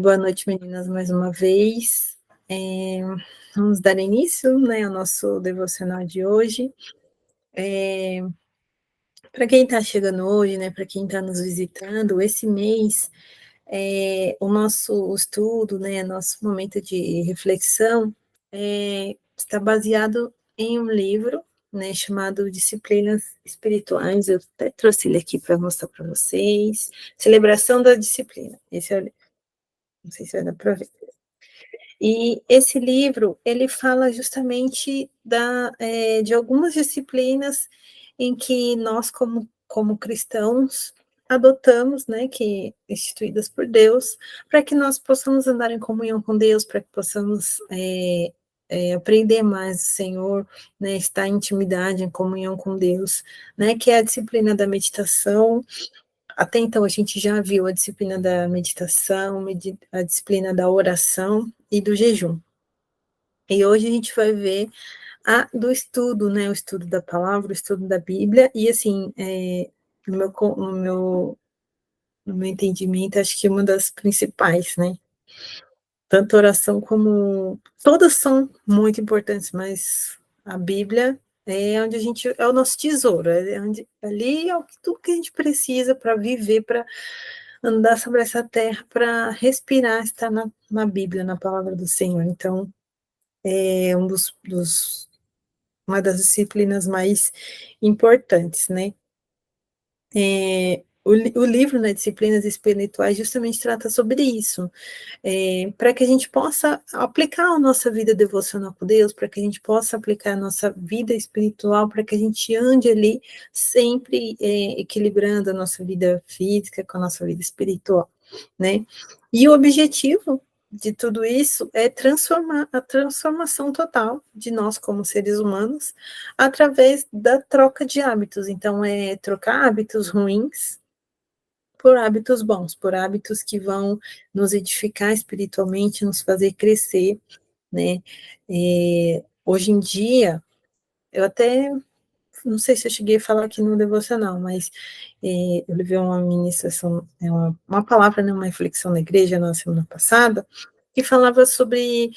Boa noite, meninas, mais uma vez. É, Vamos dar início, né, ao nosso devocional de hoje. Para quem está chegando hoje, né, para quem está nos visitando, esse mês, o nosso estudo, né, nosso momento de reflexão, está baseado em um livro, né, chamado Disciplinas Espirituais. Eu até trouxe ele aqui para mostrar para vocês. Celebração da Disciplina. Esse é o livro. Não sei se vai dar para ver. E esse livro, ele fala justamente de algumas disciplinas em que nós, como cristãos, adotamos, né, que instituídas por Deus, para que nós possamos andar em comunhão com Deus, para que possamos aprender mais do Senhor, né, estar em intimidade, em comunhão com Deus, né, que é a disciplina da meditação. Até então, a gente já viu a disciplina da meditação, a disciplina da oração e do jejum. E hoje a gente vai ver a do estudo, né? O estudo da palavra, o estudo da Bíblia, e assim, no meu, no meu, no meu entendimento, acho que uma das principais, né? Tanto oração como. Todas são muito importantes, mas a Bíblia é onde a gente. É o nosso tesouro, ali é tudo que a gente precisa para viver, para andar sobre essa terra, para respirar, estar na Bíblia, na palavra do Senhor. Então, é uma das disciplinas mais importantes, né? O livro, né, Disciplinas Espirituais, justamente trata sobre isso, para que a gente possa aplicar a nossa vida devocional com Deus, para que a gente possa aplicar a nossa vida espiritual, para que a gente ande ali sempre equilibrando a nossa vida física com a nossa vida espiritual, né? E o objetivo de tudo isso é transformar a transformação total de nós como seres humanos através da troca de hábitos. Então, é trocar hábitos ruins por hábitos bons, por hábitos que vão nos edificar espiritualmente, nos fazer crescer, né? Hoje em dia, eu até não sei se eu cheguei a falar aqui no devocional, mas eu levei uma ministração, uma palavra, né, uma reflexão na igreja na semana passada, que falava sobre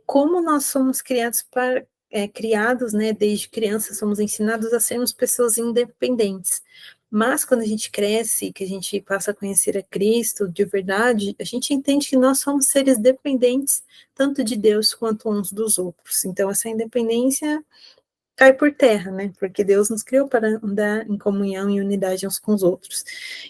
como nós somos criados, né, desde criança, somos ensinados a sermos pessoas independentes. Mas quando a gente cresce, que a gente passa a conhecer a Cristo de verdade, a gente entende que nós somos seres dependentes, tanto de Deus quanto uns dos outros. Então, essa independência cai por terra, né? Porque Deus nos criou para andar em comunhão e unidade uns com os outros.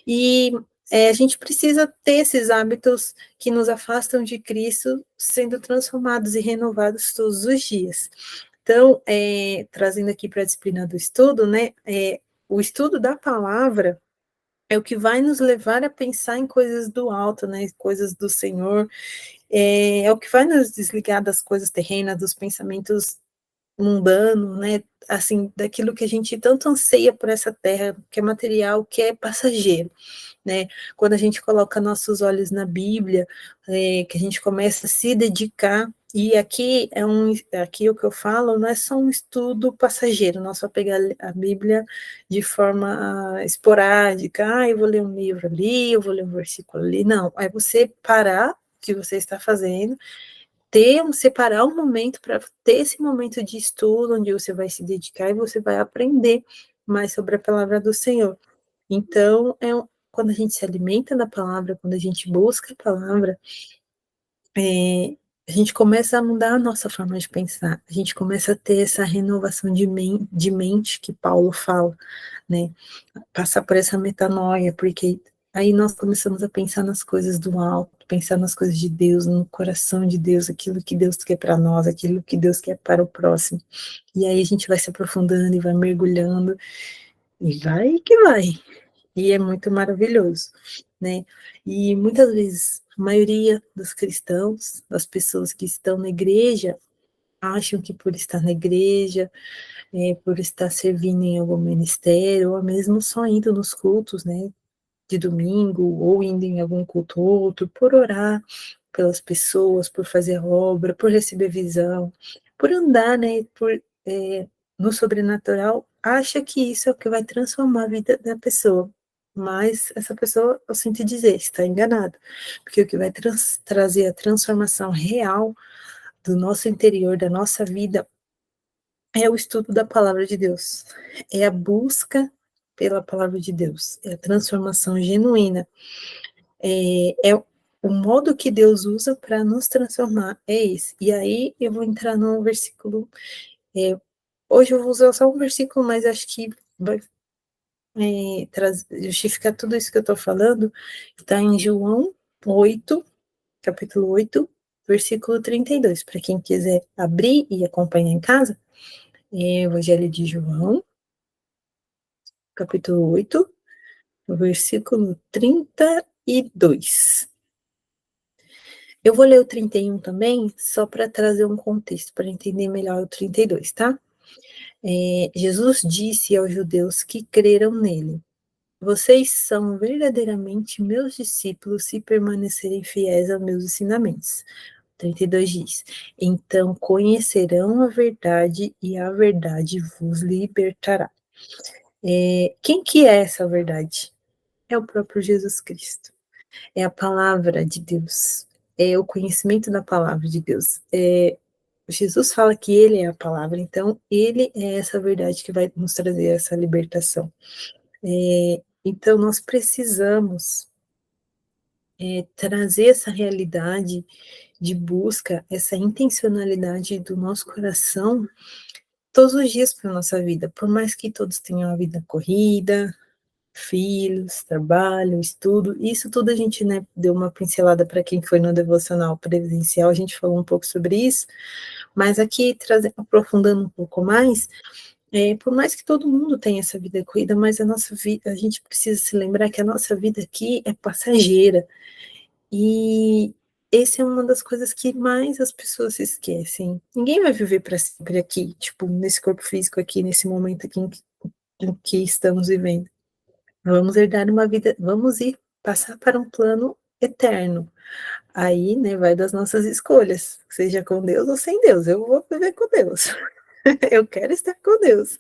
E a gente precisa ter esses hábitos que nos afastam de Cristo, sendo transformados e renovados todos os dias. Então, trazendo aqui para a disciplina do estudo, né? O estudo da palavra é o que vai nos levar a pensar em coisas do alto, né? Coisas do Senhor. É o que vai nos desligar das coisas terrenas, dos pensamentos mundano, né? Assim, daquilo que a gente tanto anseia por essa terra, que é material, que é passageiro, né? Quando a gente coloca nossos olhos na Bíblia, que a gente começa a se dedicar, e aqui o que eu falo não é só um estudo passageiro, não é só pegar a Bíblia de forma esporádica, eu vou ler um livro ali, eu vou ler um versículo ali, não, é você parar o que você está fazendo, separar um momento para ter esse momento de estudo, onde você vai se dedicar e você vai aprender mais sobre a palavra do Senhor. Então, quando a gente se alimenta da palavra, quando a gente busca a palavra, a gente começa a mudar a nossa forma de pensar, a gente começa a ter essa renovação de mente que Paulo fala, né? Passar por essa metanoia, porque aí nós começamos a pensar nas coisas do alto, pensar nas coisas de Deus, no coração de Deus, aquilo que Deus quer para nós, aquilo que Deus quer para o próximo. E aí a gente vai se aprofundando e vai mergulhando, e vai que vai. E é muito maravilhoso, né? E muitas vezes, a maioria dos cristãos, das pessoas que estão na igreja, acham que por estar na igreja, por estar servindo em algum ministério, ou mesmo só indo nos cultos, né, de domingo, ou indo em algum culto ou outro, por orar pelas pessoas, por fazer obra, por receber visão, por andar, né, no sobrenatural, acha que isso é o que vai transformar a vida da pessoa. mas essa pessoa, eu sinto dizer, está enganado, porque o que vai trazer a transformação real do nosso interior, da nossa vida, é o estudo da palavra de Deus, é a busca pela palavra de Deus, é a transformação genuína, é o modo que Deus usa para nos transformar, é esse. E aí eu vou entrar num versículo, é, hoje eu vou usar só um versículo, mas acho que vai justificar tudo isso que eu estou falando, está em João 8, capítulo 8, versículo 32, para quem quiser abrir e acompanhar em casa, Evangelho de João, capítulo 8, versículo 32. Eu vou ler o 31 também, só para trazer um contexto, para entender melhor o 32, tá? Jesus disse aos judeus que creram nele: vocês são verdadeiramente meus discípulos se permanecerem fiéis aos meus ensinamentos. 32 diz: então conhecerão a verdade e a verdade vos libertará. Quem que é essa verdade? É o próprio Jesus Cristo. É a palavra de Deus. É o conhecimento da palavra de Deus. Jesus fala que ele é a palavra, então ele é essa verdade que vai nos trazer essa libertação. Então nós precisamos trazer essa realidade de busca, essa intencionalidade do nosso coração todos os dias para a nossa vida, por mais que todos tenham a vida corrida, filhos, trabalho, estudo, isso tudo a gente, né, deu uma pincelada para quem foi no devocional presencial, a gente falou um pouco sobre isso, mas aqui aprofundando um pouco mais, por mais que todo mundo tenha essa vida corrida, mas a nossa vida, a gente precisa se lembrar que a nossa vida aqui é passageira, e essa é uma das coisas que mais as pessoas se esquecem. Ninguém vai viver para sempre aqui, tipo, nesse corpo físico aqui, nesse momento aqui em que estamos vivendo. Vamos herdar uma vida, vamos ir passar para um plano eterno. Aí, né, vai das nossas escolhas, seja com Deus ou sem Deus. Eu vou viver com Deus. Eu quero estar com Deus,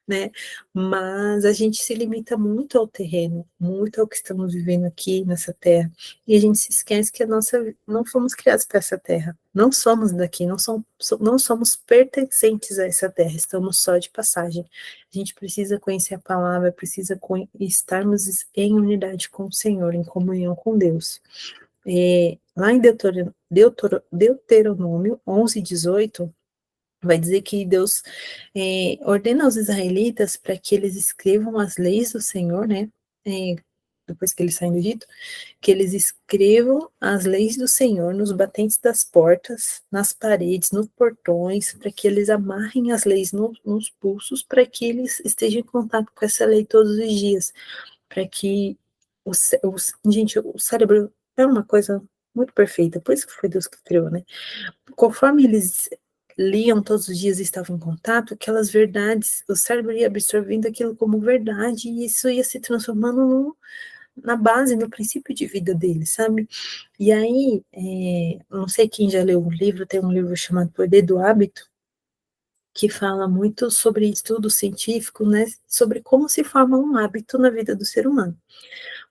né? Mas a gente se limita muito ao terreno, muito ao que estamos vivendo aqui nessa terra, e a gente se esquece que não fomos criados para essa terra, não somos daqui, não somos pertencentes a essa terra, estamos só de passagem. A gente precisa conhecer a palavra, precisa estarmos em unidade com o Senhor, em comunhão com Deus. Lá em Deuteronômio 11:18, vai dizer que Deus ordena aos israelitas para que eles escrevam as leis do Senhor, né? Depois que eles saem do Egito, que eles escrevam as leis do Senhor nos batentes das portas, nas paredes, nos portões, para que eles amarrem as leis nos pulsos, para que eles estejam em contato com essa lei todos os dias, para que gente, o cérebro é uma coisa muito perfeita, por isso que foi Deus que criou, né? Conforme eles liam todos os dias e estavam em contato, aquelas verdades, o cérebro ia absorvendo aquilo como verdade e isso ia se transformando na base, no princípio de vida deles, sabe? E aí, não sei quem já leu um livro, tem um livro chamado Poder do Hábito, que fala muito sobre estudo científico, né, sobre como se forma um hábito na vida do ser humano.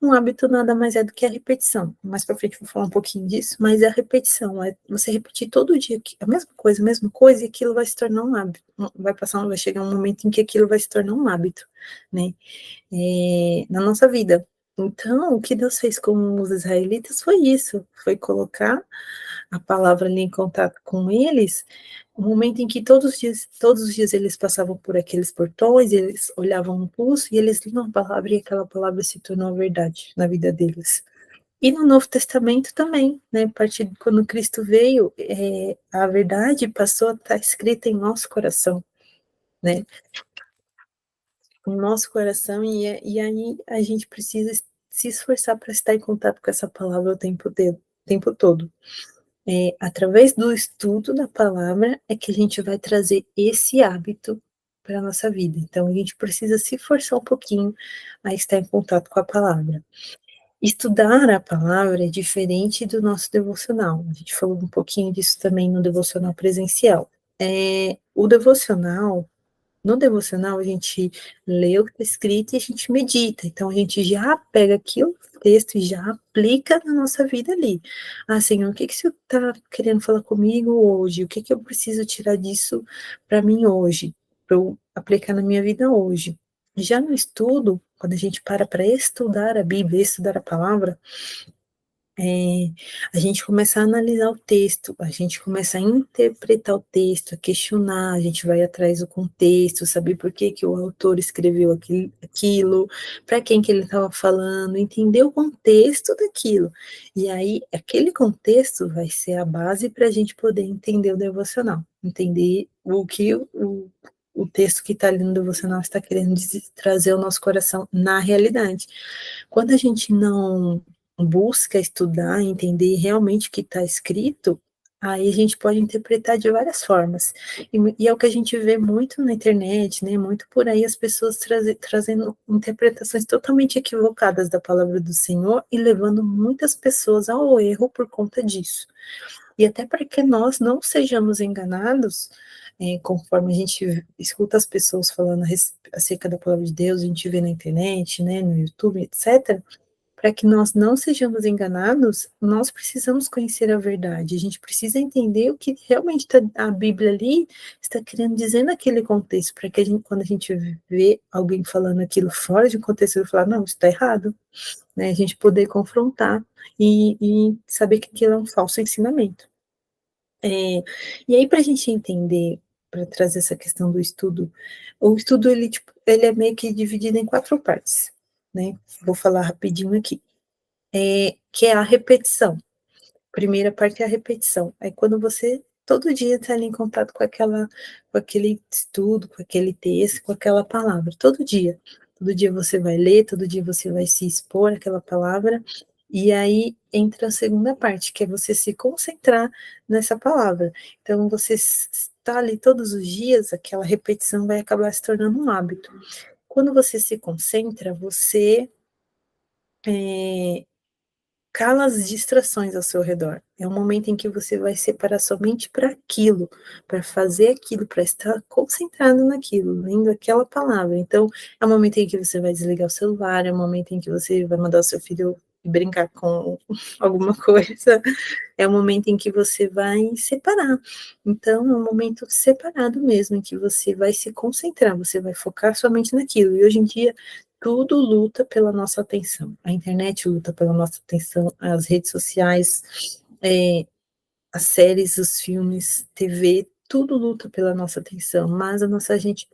Um hábito nada mais é do que a repetição. Mais para frente eu vou falar um pouquinho disso, mas é a repetição, é você repetir todo dia a mesma coisa, e aquilo vai se tornar um hábito. Vai chegar um momento em que aquilo vai se tornar um hábito, né? Na nossa vida. Então, o que Deus fez com os israelitas foi isso, foi colocar a palavra ali em contato com eles, o momento em que todos os dias eles passavam por aqueles portões, eles olhavam o pulso e eles liam a palavra e aquela palavra se tornou verdade na vida deles. E no Novo Testamento também, né, a partir de quando Cristo veio, a verdade passou a estar escrita em nosso coração, né, no nosso coração, e aí a gente precisa se esforçar para estar em contato com essa palavra o tempo todo. Através do estudo da palavra é que a gente vai trazer esse hábito para a nossa vida. Então, a gente precisa se forçar um pouquinho a estar em contato com a palavra. Estudar a palavra é diferente do nosso devocional. A gente falou um pouquinho disso também no devocional presencial. O devocional, No devocional, a gente lê o que está escrito e a gente medita. Então, a gente já pega aquilo, o texto, e já aplica na nossa vida ali. Ah, Senhor, o que que o Senhor está querendo falar comigo hoje? O que que eu preciso tirar disso para mim hoje? Para eu aplicar na minha vida hoje? Já no estudo, quando a gente para estudar a Bíblia, estudar a palavra, é, a gente começa a analisar o texto, a gente começa a interpretar o texto, a questionar, a gente vai atrás do contexto, saber por que que o autor escreveu aquilo, para quem que ele estava falando, entender o contexto daquilo. E aí, aquele contexto vai ser a base para a gente poder entender o devocional, entender o que o texto que está ali no devocional está querendo trazer ao nosso coração na realidade. Quando a gente não busca estudar, entender realmente o que está escrito, aí a gente pode interpretar de várias formas. E é o que a gente vê muito na internet, né? Muito por aí as pessoas trazendo interpretações totalmente equivocadas da palavra do Senhor e levando muitas pessoas ao erro por conta disso. E até para que nós não sejamos enganados, conforme a gente escuta as pessoas falando acerca da palavra de Deus, a gente vê na internet, né, no YouTube, etc., para que nós não sejamos enganados, nós precisamos conhecer a verdade. A gente precisa entender o que realmente a Bíblia ali está querendo dizer naquele contexto, para que quando a gente vê alguém falando aquilo fora de contexto, eu falar, não, isso está errado, né? A gente poder confrontar e saber que aquilo é um falso ensinamento. E aí, para a gente entender, para trazer essa questão do estudo, o estudo ele, tipo, ele é meio que dividido em 4 partes, né? Vou falar rapidinho aqui. Que é a repetição. Primeira parte é a repetição. Aí quando você todo dia está ali em contato com aquele estudo, com aquele texto, com aquela palavra, todo dia. Todo dia você vai ler, todo dia você vai se expor àquela palavra, e aí entra a segunda parte, que é você se concentrar nessa palavra. Então, você está ali todos os dias, aquela repetição vai acabar se tornando um hábito. Quando você se concentra, você eh, cala as distrações ao seu redor. É um momento em que você vai separar somente para aquilo, para fazer aquilo, para estar concentrado naquilo, lendo aquela palavra. Então, é um momento em que você vai desligar o celular, é um momento em que você vai mandar o seu filho brincar com alguma coisa, é um momento em que você vai separar. Então, é um momento separado mesmo, em que você vai se concentrar, você vai focar somente naquilo. E hoje em dia, tudo luta pela nossa atenção. A internet luta pela nossa atenção, as redes sociais, as séries, os filmes, TV, tudo luta pela nossa atenção, mas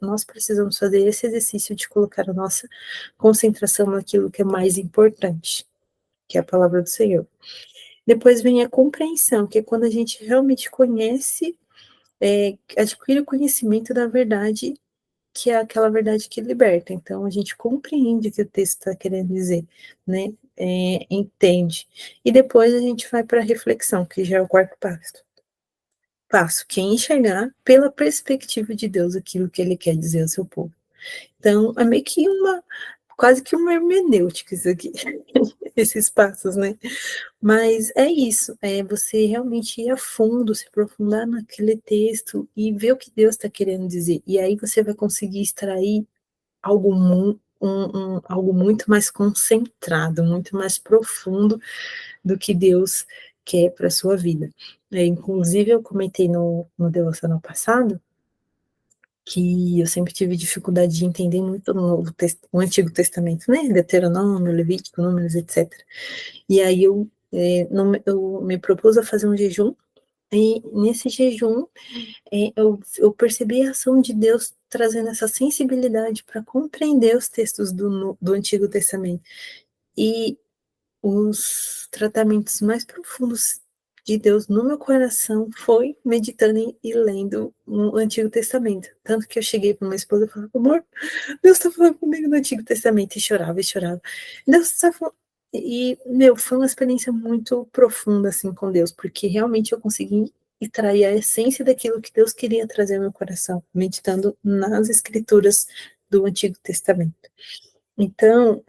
nós precisamos fazer esse exercício de colocar a nossa concentração naquilo que é mais importante, que é a palavra do Senhor. Depois vem a compreensão, que é quando a gente realmente conhece, adquire o conhecimento da verdade, que é aquela verdade que liberta. Então, a gente compreende o que o texto está querendo dizer, né? Entende. E depois a gente vai para a reflexão, que já é o quarto passo, que é enxergar pela perspectiva de Deus aquilo que ele quer dizer ao seu povo. Então, é meio que quase que uma hermenêutica isso aqui, esses passos, né? Mas é isso, é você realmente ir a fundo, se aprofundar naquele texto e ver o que Deus está querendo dizer. E aí você vai conseguir extrair algo muito mais concentrado, muito mais profundo do que Deus quer para a sua vida. Inclusive, eu comentei no devocional passado que eu sempre tive dificuldade de entender muito o Antigo Testamento, né? Deuteronômio, Levítico, Números, etc. E aí eu me propus a fazer um jejum, e nesse jejum eu percebi a ação de Deus trazendo essa sensibilidade para compreender os textos do Antigo Testamento. E os tratamentos mais profundos de Deus no meu coração foi meditando e lendo o Antigo Testamento. Tanto que eu cheguei para minha esposa e falei, amor, Deus está falando comigo no Antigo Testamento, e chorava, e chorava. Deus está falando. E, meu, foi uma experiência muito profunda, assim, com Deus, porque realmente eu consegui extrair a essência daquilo que Deus queria trazer ao meu coração, meditando nas escrituras do Antigo Testamento. Então,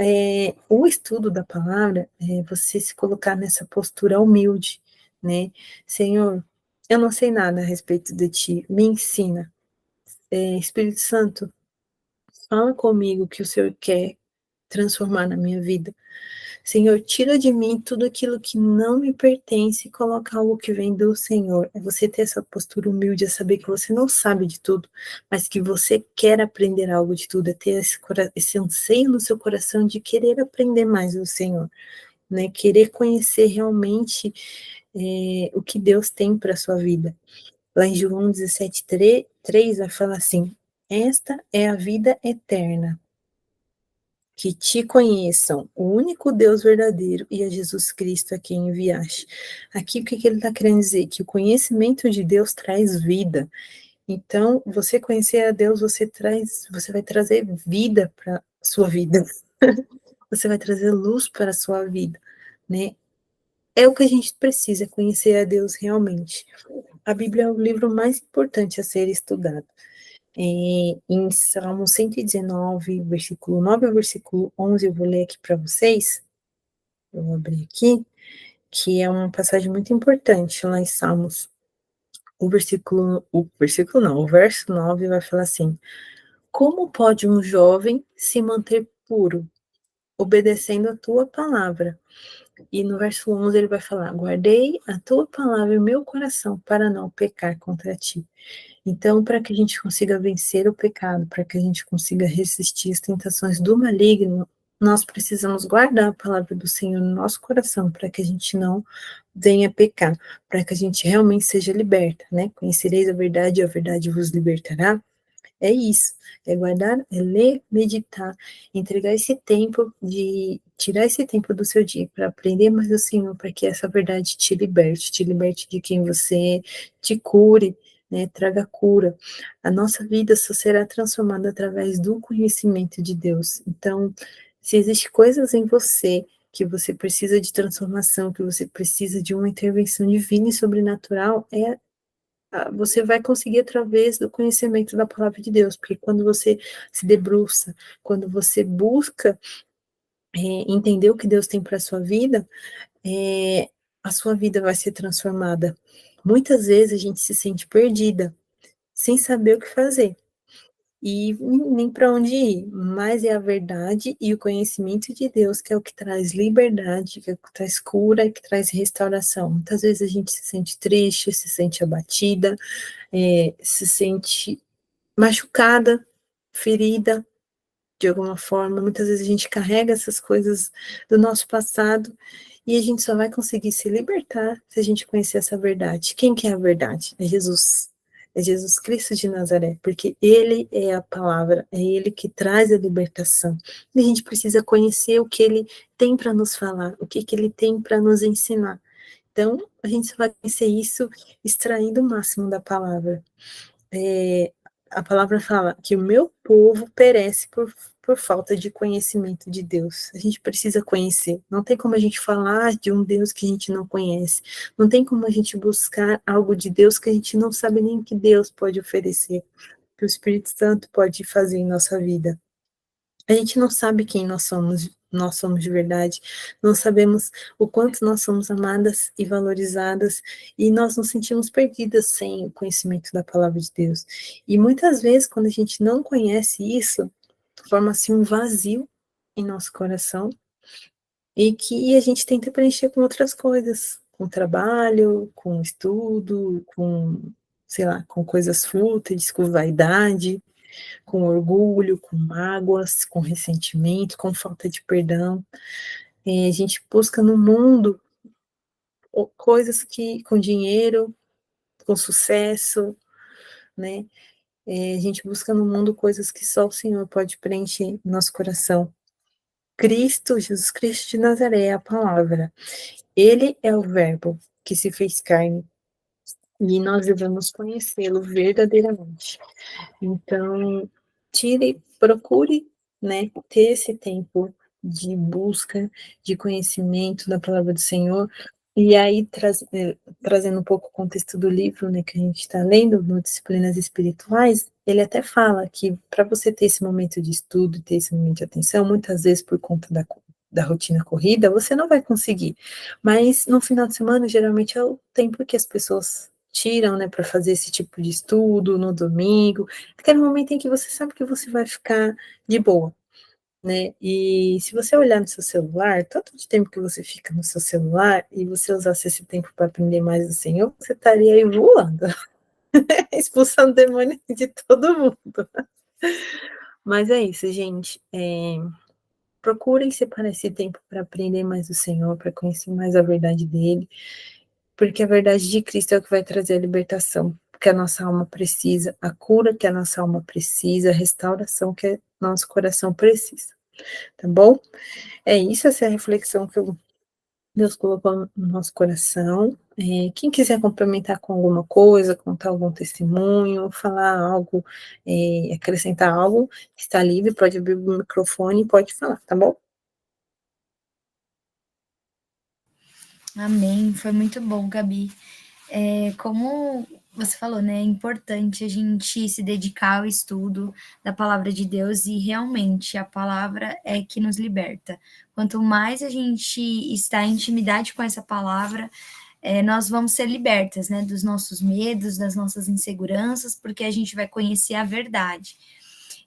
o estudo da palavra é você se colocar nessa postura humilde, né? Senhor, eu não sei nada a respeito de ti, me ensina. Espírito Santo, fala comigo o que o Senhor quer transformar na minha vida. Senhor, tira de mim tudo aquilo que não me pertence e coloca algo que vem do Senhor. É você ter essa postura humilde, é saber que você não sabe de tudo, mas que você quer aprender algo de tudo, é ter esse anseio no seu coração de querer aprender mais do Senhor, né? Querer conhecer realmente o que Deus tem para a sua vida. Lá em João 17, 3 vai falar assim: esta é a vida eterna, que te conheçam, o único Deus verdadeiro e a Jesus Cristo a quem enviaste. Aqui o que ele está querendo dizer? Que o conhecimento de Deus traz vida. Então, você conhecer a Deus, você vai trazer vida para sua vida. Você vai trazer luz para a sua vida, né? É o que a gente precisa, conhecer a Deus realmente. A Bíblia é o livro mais importante a ser estudado. Em Salmo 119, versículo 9 ao versículo 11, eu vou ler aqui para vocês, eu vou abrir aqui, que é uma passagem muito importante lá em Salmos. O verso 9 vai falar assim: como pode um jovem se manter puro, obedecendo a tua palavra? E no verso 11 ele vai falar: guardei a tua palavra em meu coração para não pecar contra ti. Então, para que a gente consiga vencer o pecado, para que a gente consiga resistir às tentações do maligno, nós precisamos guardar a palavra do Senhor no nosso coração, para que a gente não venha pecar, para que a gente realmente seja liberta, né? Conhecereis a verdade e a verdade vos libertará. É isso, é guardar, é ler, meditar, entregar esse tempo tirar esse tempo do seu dia para aprender mais do Senhor, para que essa verdade te liberte de quem você é, te cure, né, traga cura. A nossa vida só será transformada através do conhecimento de Deus. Então, se existem coisas em você que você precisa de transformação, que você precisa de uma intervenção divina e sobrenatural, você vai conseguir através do conhecimento da palavra de Deus, porque quando você se debruça, quando você busca entender o que Deus tem para a sua vida, a sua vida vai ser transformada. Muitas vezes a gente se sente perdida, sem saber o que fazer, e nem para onde ir, mas é a verdade e o conhecimento de Deus que é o que traz liberdade, que é o que traz cura, que traz restauração. Muitas vezes a gente se sente triste, se sente abatida, se sente machucada, ferida, de alguma forma. Muitas vezes a gente carrega essas coisas do nosso passado e a gente só vai conseguir se libertar se a gente conhecer essa verdade. Quem que é a verdade? É Jesus. É Jesus Cristo de Nazaré, porque Ele é a palavra, é Ele que traz a libertação. E a gente precisa conhecer o que Ele tem para nos falar, o que Ele tem para nos ensinar. Então, a gente só vai conhecer isso extraindo o máximo da palavra. A palavra fala que o meu povo perece por falta de conhecimento de Deus. A gente precisa conhecer. Não tem como a gente falar de um Deus que a gente não conhece. Não tem como a gente buscar algo de Deus que a gente não sabe nem o que Deus pode oferecer, que o Espírito Santo pode fazer em nossa vida. A gente não sabe quem nós somos de verdade, não sabemos o quanto nós somos amadas e valorizadas, e nós nos sentimos perdidas sem o conhecimento da palavra de Deus. E muitas vezes, quando a gente não conhece isso, forma-se um vazio em nosso coração, e que a gente tenta preencher com outras coisas, com trabalho, com estudo, sei lá, com coisas fúteis, com vaidade, com orgulho, com mágoas, com ressentimento, com falta de perdão. A gente busca no mundo coisas que, com dinheiro, com sucesso, né? A gente busca no mundo coisas que só o Senhor pode preencher no nosso coração. Cristo, Jesus Cristo de Nazaré é a palavra. Ele é o verbo que se fez carne e nós devemos conhecê-lo verdadeiramente. Então, procure, né, ter esse tempo de busca, de conhecimento da palavra do Senhor, e aí trazendo um pouco o contexto do livro, né, que a gente está lendo, no Disciplinas Espirituais, ele até fala que para você ter esse momento de estudo, ter esse momento de atenção, muitas vezes por conta da rotina corrida, você não vai conseguir, mas no final de semana, geralmente é o tempo que as pessoas tiram, né, para fazer esse tipo de estudo no domingo, aquele momento em que você sabe que você vai ficar de boa, né? E se você olhar no seu celular, tanto de tempo que você fica no seu celular e você usasse esse tempo para aprender mais do Senhor, você estaria aí voando, expulsando demônio de todo mundo. Mas é isso, gente. Procurem separar esse tempo para aprender mais do Senhor, para conhecer mais a verdade dele, porque a verdade de Cristo é o que vai trazer a libertação que a nossa alma precisa, a cura que a nossa alma precisa, a restauração que nosso coração precisa, tá bom? É isso, essa é a reflexão que Deus colocou no nosso coração. Quem quiser complementar com alguma coisa, contar algum testemunho, falar algo, acrescentar algo, está livre, pode abrir o microfone e pode falar, tá bom? Amém, foi muito bom, Gabi. Como você falou, né, é importante a gente se dedicar ao estudo da palavra de Deus e realmente a palavra é que nos liberta. Quanto mais a gente está em intimidade com essa palavra, nós vamos ser libertas, né, dos nossos medos, das nossas inseguranças, porque a gente vai conhecer a verdade.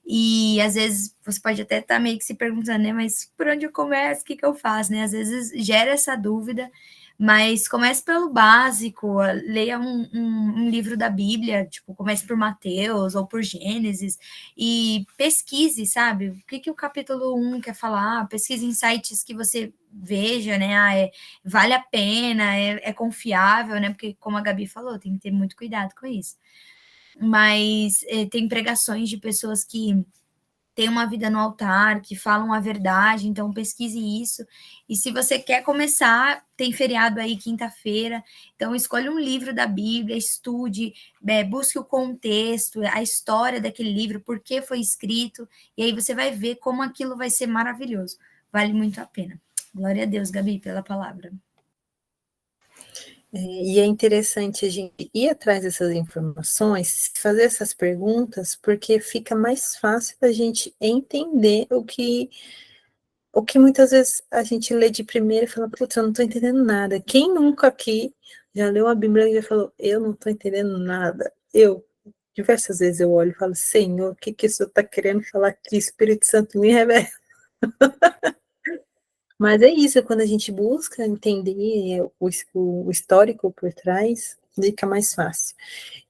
E às vezes você pode até estar meio que se perguntando, né? Mas por onde eu começo? O que que eu faço, né? Às vezes gera essa dúvida, mas comece pelo básico, leia um livro da Bíblia, tipo, comece por Mateus ou por Gênesis e pesquise, sabe? O que que o capítulo 1 quer falar? Pesquise em sites que você veja, né? Vale a pena, é confiável, né? Porque, como a Gabi falou, tem que ter muito cuidado com isso. Mas tem pregações de pessoas que têm uma vida no altar, que falam a verdade, então pesquise isso. E se você quer começar, tem feriado aí quinta-feira, então escolha um livro da Bíblia, estude, busque o contexto, a história daquele livro, por que foi escrito, e aí você vai ver como aquilo vai ser maravilhoso. Vale muito a pena. Glória a Deus, Gabi, pela palavra. E é interessante a gente ir atrás dessas informações, fazer essas perguntas, porque fica mais fácil da gente entender o que muitas vezes a gente lê de primeira e fala, putz, eu não estou entendendo nada. Quem nunca aqui já leu a Bíblia e já falou, eu não estou entendendo nada. Diversas vezes eu olho e falo, Senhor, o que que isso está querendo falar aqui? Espírito Santo me revela. Mas é isso, quando a gente busca entender o histórico por trás, fica mais fácil.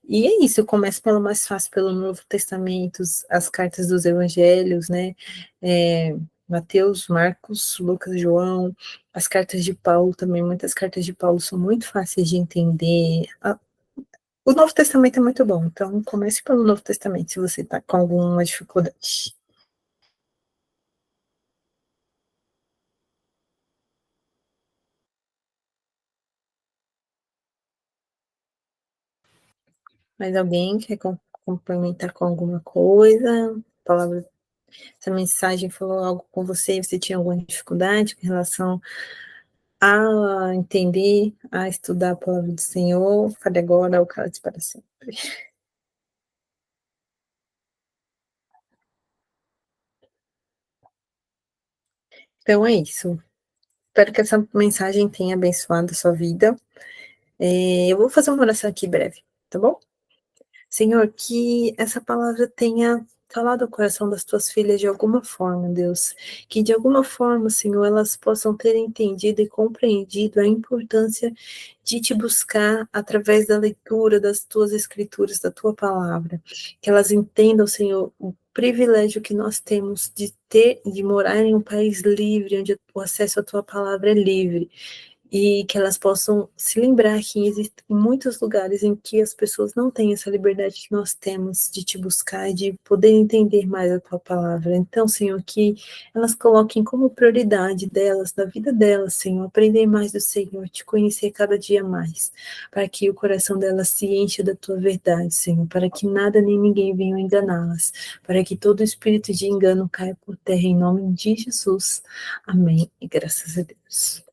E é isso, começa pelo mais fácil, pelo Novo Testamento, as cartas dos evangelhos, né? Mateus, Marcos, Lucas, João, as cartas de Paulo também, muitas cartas de Paulo são muito fáceis de entender. O Novo Testamento é muito bom, então comece pelo Novo Testamento, se você está com alguma dificuldade. Mas alguém quer complementar com alguma coisa? Palavra, essa mensagem falou algo com você, você tinha alguma dificuldade com relação a entender, a estudar a palavra do Senhor, fale agora, o cálice para sempre. Então é isso. Espero que essa mensagem tenha abençoado a sua vida. Eu vou fazer uma oração aqui breve, tá bom? Senhor, que essa palavra tenha falado ao coração das tuas filhas de alguma forma, Deus. Que de alguma forma, Senhor, elas possam ter entendido e compreendido a importância de te buscar através da leitura das tuas escrituras, da tua palavra. Que elas entendam, Senhor, o privilégio que nós temos de morar em um país livre, onde o acesso à tua palavra é livre, e que elas possam se lembrar que existem muitos lugares em que as pessoas não têm essa liberdade que nós temos de te buscar e de poder entender mais a tua palavra. Então, Senhor, que elas coloquem como prioridade delas, da vida delas, Senhor, aprender mais do Senhor, te conhecer cada dia mais, para que o coração delas se encha da tua verdade, Senhor, para que nada nem ninguém venha enganá-las, para que todo espírito de engano caia por terra em nome de Jesus. Amém e graças a Deus.